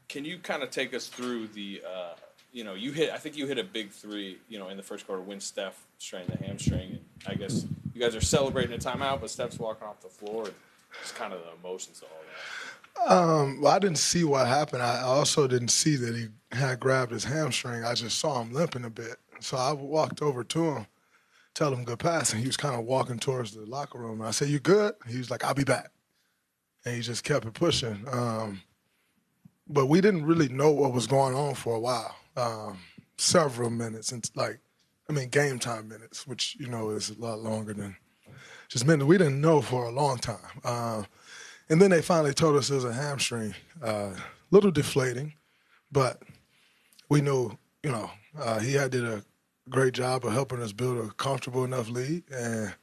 Can you kind of take us through the, I think you hit a big three, in the first quarter when Steph strained the hamstring. And I guess you guys are celebrating a timeout, but Steph's walking off the floor. And just kind of the emotions of all that. Well, I didn't see what happened. I also didn't see that he had grabbed his hamstring. I just saw him limping a bit. So I walked over to him, tell him good pass, and he was kind of walking towards the locker room. And I said, "You good?" He was like, "I'll be back." And he just kept it pushing. But we didn't really know what was going on for a while, several minutes, game time minutes, which, is a lot longer than just minutes. We didn't know for a long time. And then they finally told us it was a hamstring, little deflating, but we knew, he did a great job of helping us build a comfortable enough lead. And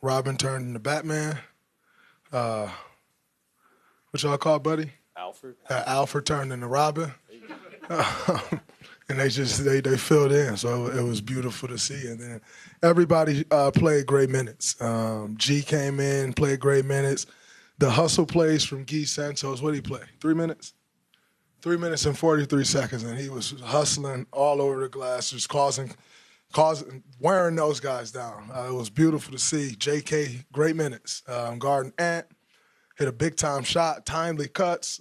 Robin turned into Batman. What y'all call buddy? Alfred. Alfred turned into Robin. And they filled in, so it was beautiful to see. And then everybody played great minutes. G came in, played great minutes. The hustle plays from Guy Santos, what did he play? 3 minutes? 3 minutes and 43 seconds, and he was hustling all over the glass, just wearing those guys down. It was beautiful to see. JK, great minutes. Guarding Ant, hit a big-time shot, timely cuts.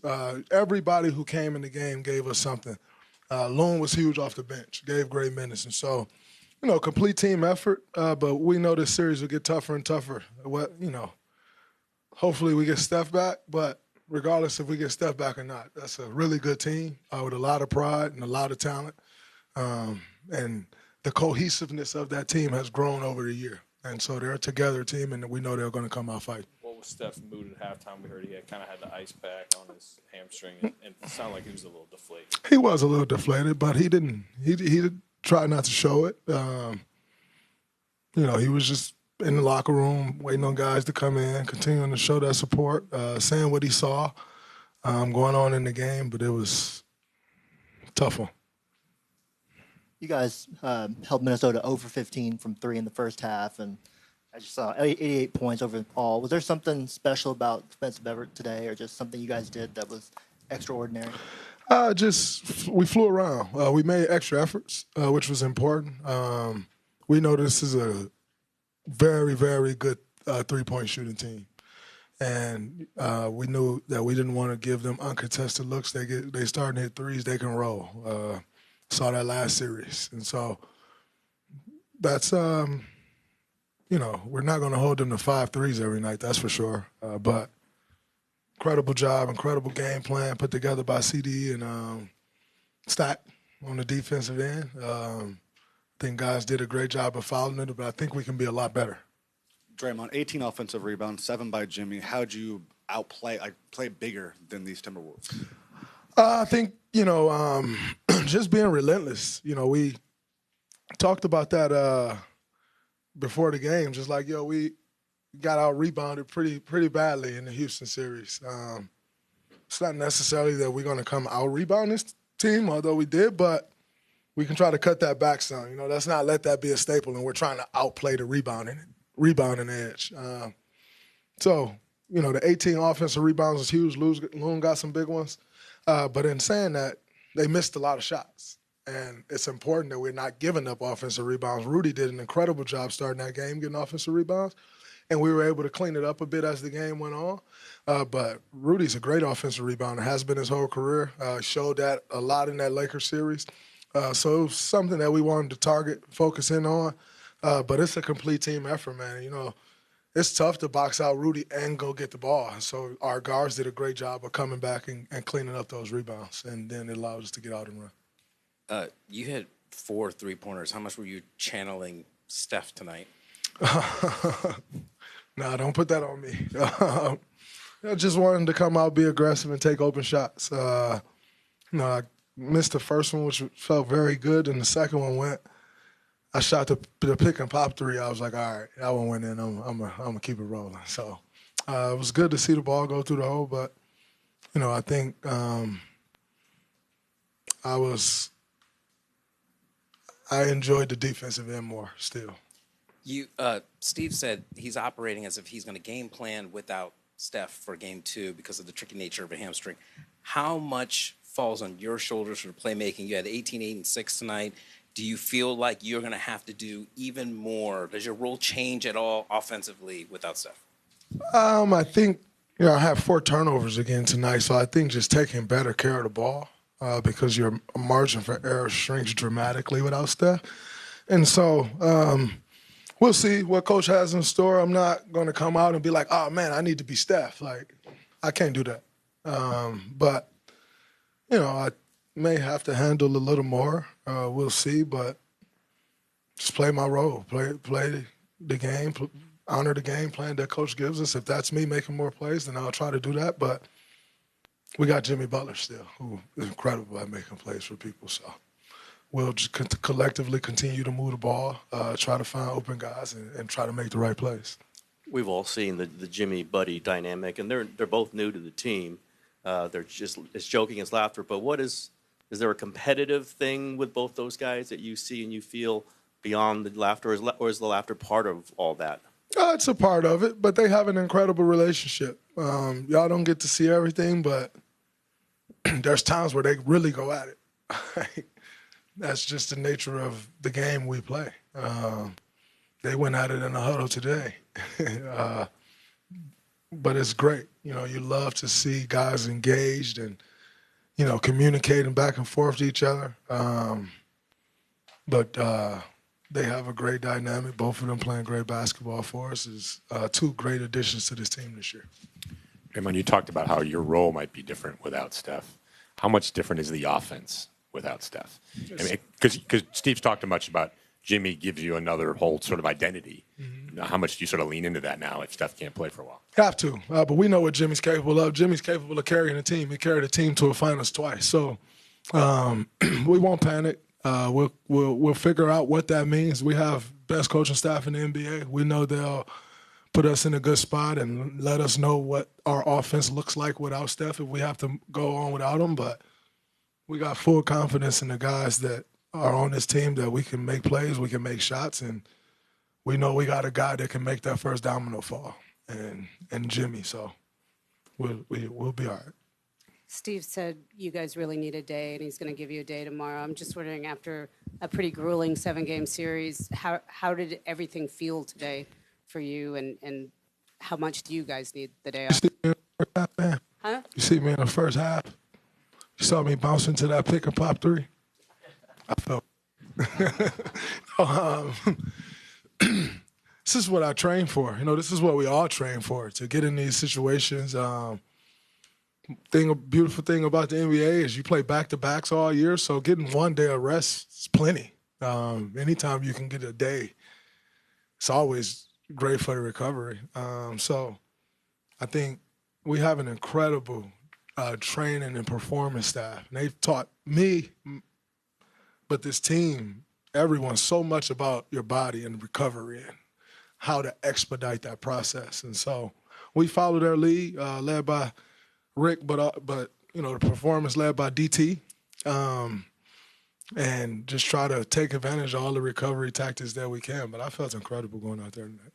Everybody who came in the game gave us something. Loon was huge off the bench, gave great minutes. And so, complete team effort, but we know this series will get tougher and tougher. Hopefully we get Steph back, but regardless if we get Steph back or not, that's a really good team with a lot of pride and a lot of talent. And the cohesiveness of that team has grown over the year. And so they're a together team, and we know they're going to come out fighting. What was Steph's mood at halftime? We heard he kind of had the ice pack on his hamstring, and it sounded like he was a little deflated. He was a little deflated, but he didn't try not to show it. He was just in the locker room waiting on guys to come in, continuing to show that support, saying what he saw going on in the game, but it was a tough one. You guys held Minnesota over 15 from 3 in the first half, and I just saw 88 points overall. Was there something special about defensive effort today, or just something you guys did that was extraordinary? We flew around. We made extra efforts, which was important. We know this is a very, very good three-point shooting team. And we knew that we didn't want to give them uncontested looks. They starting to hit threes, they can roll. Saw that last series. And so that's, we're not going to hold them to 5 threes every night, that's for sure. But incredible job, incredible game plan put together by CD and Stack on the defensive end. I think guys did a great job of fouling it, but I think we can be a lot better. Draymond, 18 offensive rebounds, 7 by Jimmy. How'd you play bigger than these Timberwolves? I think, just being relentless. We talked about that before the game, just like, we got out-rebounded pretty badly in the Houston series. It's not necessarily that we're going to come out-rebound this team, although we did, but we can try to cut that back some. Let's not let that be a staple, and we're trying to outplay the rebounding edge. So, the 18 offensive rebounds was huge. Loon got some big ones. But in saying that, they missed a lot of shots. And it's important that we're not giving up offensive rebounds. Rudy did an incredible job starting that game, getting offensive rebounds. And we were able to clean it up a bit as the game went on. But Rudy's a great offensive rebounder, has been his whole career. Showed that a lot in that Lakers series. So it was something that we wanted to target, focus in on. But it's a complete team effort, man. It's tough to box out Rudy and go get the ball. So our guards did a great job of coming back and cleaning up those rebounds, and then it allowed us to get out and run. You hit 4 3-pointers. How much were you channeling Steph tonight? No, don't put that on me. I just wanted to come out, be aggressive, and take open shots. I missed the first one, which felt very good, and the second one went. I shot the pick and pop 3. I was like, all right, that one went in. I'm gonna keep it rolling. So it was good to see the ball go through the hole, but I think I enjoyed the defensive end more still. Steve said he's operating as if he's going to game plan without Steph for game 2 because of the tricky nature of a hamstring. How much falls on your shoulders for playmaking? You had 18, 8, and 6 tonight. Do you feel like you're going to have to do even more? Does your role change at all offensively without Steph? I think, I had 4 turnovers again tonight, so I think just taking better care of the ball because your margin for error shrinks dramatically without Steph. And so we'll see what Coach has in store. I'm not going to come out and be like, oh, man, I need to be Steph. Like, I can't do that. But, I may have to handle a little more. We'll see, but just play my role, play the game, honor the game plan that Coach gives us. If that's me making more plays, then I'll try to do that. But we got Jimmy Butler still, who is incredible at making plays for people. So we'll just collectively continue to move the ball, try to find open guys, and try to make the right plays. We've all seen the Jimmy Buddy dynamic, and they're both new to the team. They're just it's joking, it's laughter. But is there a competitive thing with both those guys that you see and you feel beyond the laughter, or is the laughter part of all that? It's a part of it, but they have an incredible relationship. Y'all don't get to see everything, but there's times where they really go at it. That's just the nature of the game we play. They went at it in the huddle today. But it's great. You love to see guys engaged and, communicating back and forth to each other. But they have a great dynamic. Both of them playing great basketball for us is 2 great additions to this team this year. Draymond, you talked about how your role might be different without Steph. How much different is the offense without Steph? I mean, because Steve's talked much about Jimmy gives you another whole sort of identity. Mm-hmm. How much do you sort of lean into that now if Steph can't play for a while? Have to, but we know what Jimmy's capable of. Jimmy's capable of carrying a team. He carried a team to a finals twice. So we won't panic. We'll figure out what that means. We have best coaching staff in the NBA. We know they'll put us in a good spot and let us know what our offense looks like without Steph if we have to go on without him. But we got full confidence in the guys that are on this team that we can make plays, we can make shots, and we know we got a guy that can make that first domino fall, and Jimmy. So we'll be all right. Steve said you guys really need a day, and he's going to give you a day tomorrow. I'm just wondering, after a pretty grueling 7-game series, how did everything feel today for you, and how much do you guys need the day off? You see me in the first half? You saw me bouncing to that pick and pop 3? I felt. This is what I train for. This is what we all train for, to get in these situations. Beautiful thing about the NBA is you play back-to-backs all year, so getting 1 day of rest is plenty. Anytime you can get a day, it's always great for the recovery. So I think we have an incredible training and performance staff. And they've taught me, but this team, everyone, so much about your body and recovery and how to expedite that process. And so we follow their lead, led by Rick, but the performance led by DT, and just try to take advantage of all the recovery tactics that we can. But I felt incredible going out there tonight.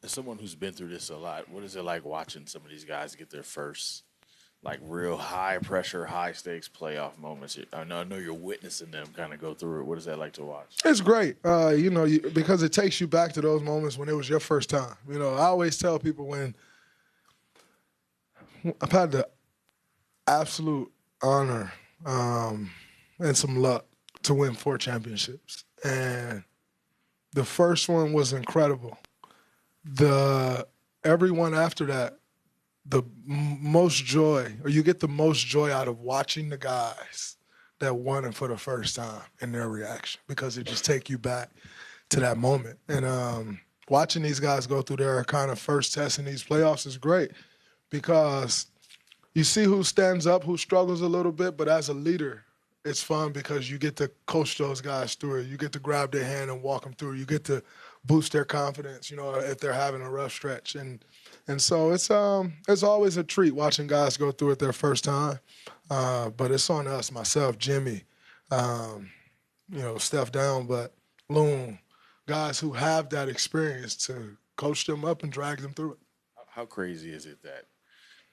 As someone who's been through this a lot, what is it like watching some of these guys get their first, real high-pressure, high-stakes playoff moments? I know you're witnessing them kind of go through it. What is that like to watch? It's great, because it takes you back to those moments when it was your first time. I always tell people when I've had the absolute honor and some luck to win 4 championships. And the first one was incredible. Everyone after that, the most joy, or you get the most joy out of watching the guys that won it for the first time and their reaction, because it just take you back to that moment. And watching these guys go through their kind of first test in these playoffs is great, because you see who stands up, who struggles a little bit, but as a leader, it's fun because you get to coach those guys through it. You get to grab their hand and walk them through. You get to boost their confidence, if they're having a rough stretch. And so it's always a treat watching guys go through it their first time. But it's on us, myself, Jimmy, Steph down, but Loon, guys who have that experience to coach them up and drag them through it. How crazy is it that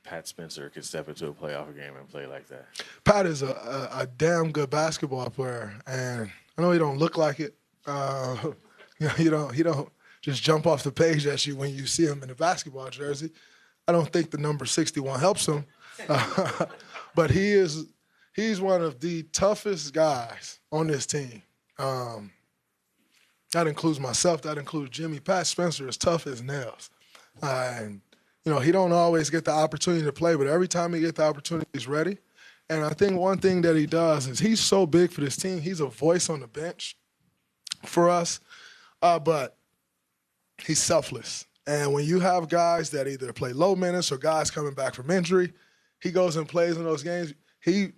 Pat Spencer can step into a playoff game and play like that? Pat is a damn good basketball player, and I know he don't look like it. He don't just jump off the page at you when you see him in a basketball jersey. I don't think the number 61 helps him, but he's one of the toughest guys on this team. That includes myself. That includes Jimmy. Pat Spencer is tough as nails, and he don't always get the opportunity to play, but every time he gets the opportunity, he's ready. And I think one thing that he does is he's so big for this team. He's a voice on the bench for us, but he's selfless. And when you have guys that either play low minutes or guys coming back from injury, he goes and plays in those games. He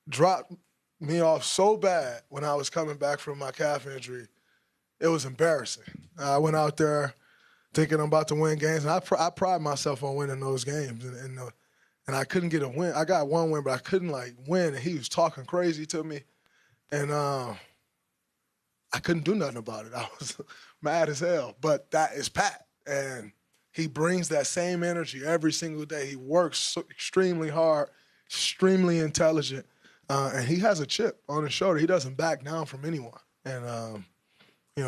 dropped me off so bad when I was coming back from my calf injury. It was embarrassing. I went out there thinking I'm about to win games, and I pride myself on winning those games. And I couldn't get a win. I got one win, but I couldn't, win. And he was talking crazy to me. And I couldn't do nothing about it. I was mad as hell. But that is Pat. And he brings that same energy every single day. He works so extremely hard, extremely intelligent. And he has a chip on his shoulder. He doesn't back down from anyone. And,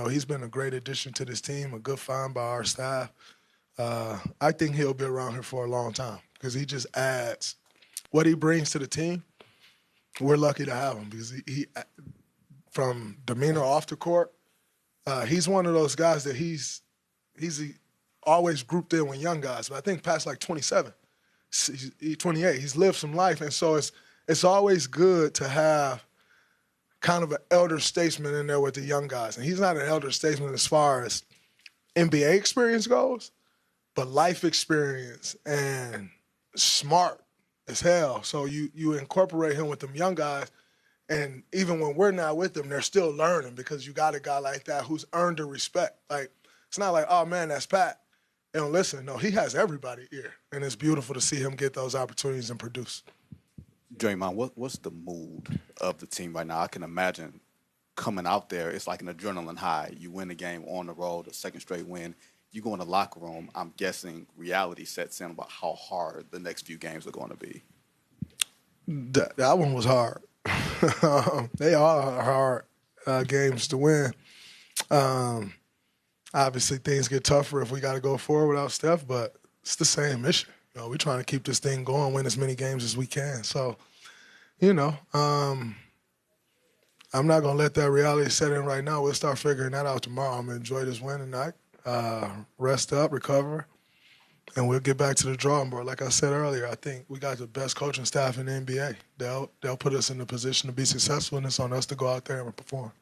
he's been a great addition to this team, a good find by our staff. I think he'll be around here for a long time because he just adds what he brings to the team. We're lucky to have him because he from demeanor off the court, he's one of those guys that he's always grouped in with young guys. But I think Pat's 27. He's 28. He's lived some life. And so it's always good to have kind of an elder statesman in there with the young guys. And he's not an elder statesman as far as NBA experience goes, but life experience and smart as hell. So you incorporate him with them young guys, and even when we're not with them, they're still learning because you got a guy like that who's earned the respect. It's not like, oh, man, that's Pat. They don't listen. No, he has everybody here, and it's beautiful to see him get those opportunities and produce. Draymond, what's the mood of the team right now? I can imagine coming out there, it's like an adrenaline high. You win the game on the road, a second straight win. You go in the locker room, I'm guessing reality sets in about how hard the next few games are going to be. That one was hard. They are hard games to win. Obviously, things get tougher if we got to go forward without Steph, but it's the same mission. We're trying to keep this thing going, win as many games as we can. So, I'm not going to let that reality set in right now. We'll start figuring that out tomorrow. I'm going to enjoy this win tonight, rest up, recover, and we'll get back to the drawing board. Like I said earlier, I think we got the best coaching staff in the NBA. They'll put us in a position to be successful, and it's on us to go out there and perform.